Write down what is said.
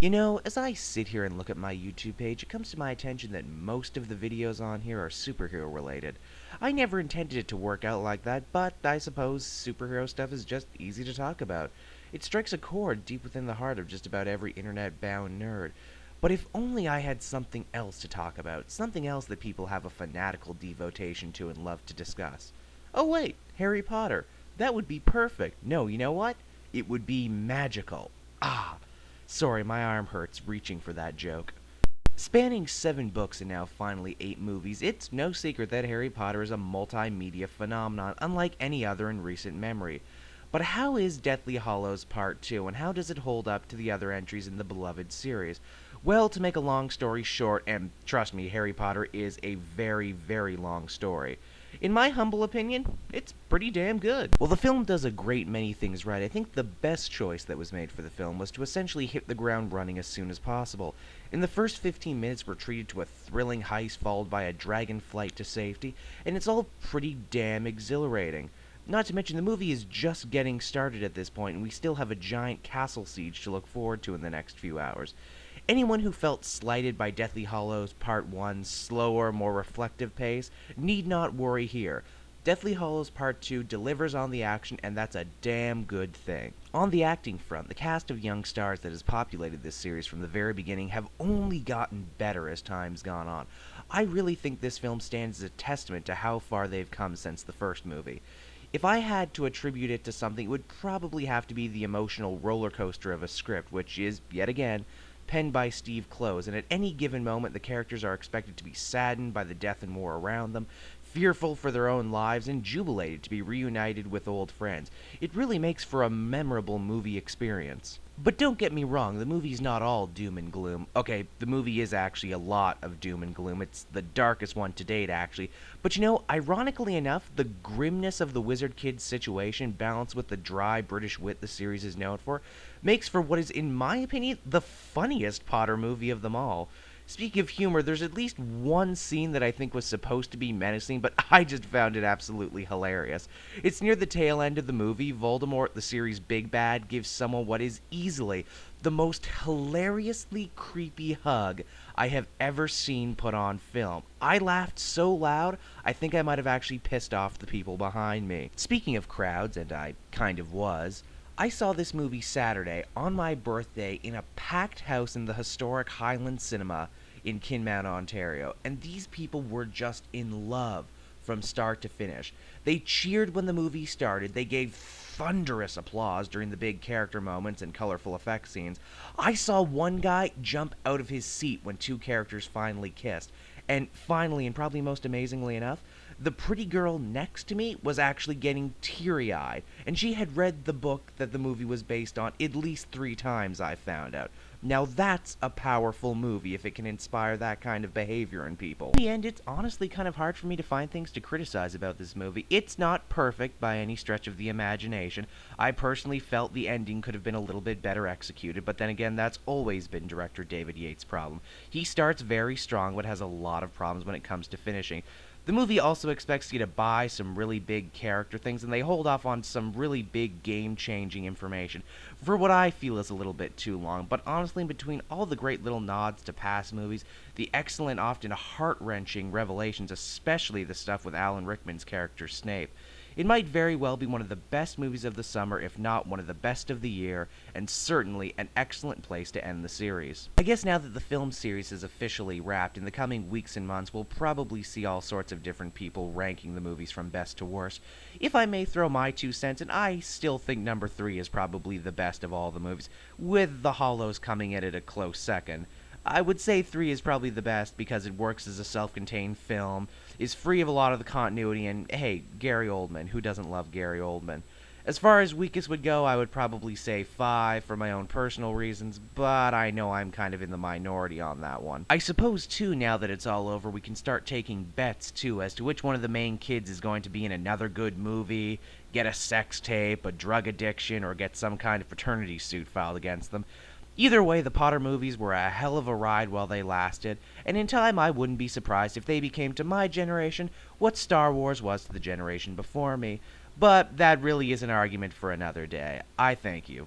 You know, as I sit here and look at my YouTube page, it comes to my attention that most of the videos on here are superhero related. I never intended it to work out like that, but I suppose superhero stuff is just easy to talk about. It strikes a chord deep within the heart of just about every internet-bound nerd. But if only I had something else to talk about, something else that people have a fanatical devotion to and love to discuss. Oh wait, Harry Potter. That would be perfect. No, you know what? It would be magical. Ah, sorry, my arm hurts reaching for that joke. Spanning 7 books and now finally 8 movies, it's no secret that Harry Potter is a multimedia phenomenon unlike any other in recent memory. But how is Deathly Hallows Part 2, and how does it hold up to the other entries in the beloved series? Well, to make a long story short, and trust me, Harry Potter is a very, very long story. In my humble opinion, it's pretty damn good. Well, the film does a great many things right. I think the best choice that was made for the film was to essentially hit the ground running as soon as possible. In the first 15 minutes, we're treated to a thrilling heist followed by a dragon flight to safety, and it's all pretty damn exhilarating. Not to mention, the movie is just getting started at this point, and we still have a giant castle siege to look forward to in the next few hours. Anyone who felt slighted by Deathly Hallows Part 1's slower, more reflective pace need not worry here. Deathly Hallows Part 2 delivers on the action, and that's a damn good thing. On the acting front, the cast of young stars that has populated this series from the very beginning have only gotten better as time's gone on. I really think this film stands as a testament to how far they've come since the first movie. If I had to attribute it to something, it would probably have to be the emotional roller coaster of a script, which is, yet again, penned by Steve Kloves, and at any given moment the characters are expected to be saddened by the death and war around them, fearful for their own lives, and jubilated to be reunited with old friends. It really makes for a memorable movie experience. But don't get me wrong, the movie's not all doom and gloom. Okay, the movie is actually a lot of doom and gloom. It's the darkest one to date, actually. But you know, ironically enough, the grimness of the Wizard Kid's situation, balanced with the dry British wit the series is known for, makes for what is, in my opinion, the funniest Potter movie of them all. Speaking of humor, there's at least one scene that I think was supposed to be menacing, but I just found it absolutely hilarious. It's near the tail end of the movie. Voldemort, the series' big bad, gives someone what is easily the most hilariously creepy hug I have ever seen put on film. I laughed so loud, I think I might have actually pissed off the people behind me. Speaking of crowds, and I kind of was, I saw this movie Saturday on my birthday in a packed house in the historic Highland Cinema in Kinmount, Ontario, and these people were just in love from start to finish. They cheered when the movie started, they gave thunderous applause during the big character moments and colorful effect scenes. I saw one guy jump out of his seat when 2 characters finally kissed, and finally, and probably most amazingly enough, the pretty girl next to me was actually getting teary-eyed, and she had read the book that the movie was based on at least 3 times, I found out. Now that's a powerful movie if it can inspire that kind of behavior in people. In the end, it's honestly kind of hard for me to find things to criticize about this movie. It's not perfect by any stretch of the imagination. I personally felt the ending could have been a little bit better executed, but then again, that's always been director David Yates' problem. He starts very strong, but has a lot of problems when it comes to finishing. The movie also expects you to buy some really big character things, and they hold off on some really big game-changing information for what I feel is a little bit too long. But honestly, between all the great little nods to past movies, the excellent, often heart-wrenching revelations, especially the stuff with Alan Rickman's character Snape, it might very well be one of the best movies of the summer, if not one of the best of the year, and certainly an excellent place to end the series. I guess now that the film series is officially wrapped, in the coming weeks and months we'll probably see all sorts of different people ranking the movies from best to worst. If I may throw my 2 cents, and I still think number 3 is probably the best of all the movies, with The Hallows coming in at a close second. I would say 3 is probably the best because it works as a self-contained film, is free of a lot of the continuity, and hey, Gary Oldman, who doesn't love Gary Oldman? As far as weakest would go, I would probably say 5 for my own personal reasons, but I know I'm kind of in the minority on that one. I suppose, too, now that it's all over, we can start taking bets, too, as to which one of the main kids is going to be in another good movie, get a sex tape, a drug addiction, or get some kind of paternity suit filed against them. Either way, the Potter movies were a hell of a ride while they lasted, and in time I wouldn't be surprised if they became to my generation what Star Wars was to the generation before me. But that really is an argument for another day. I thank you.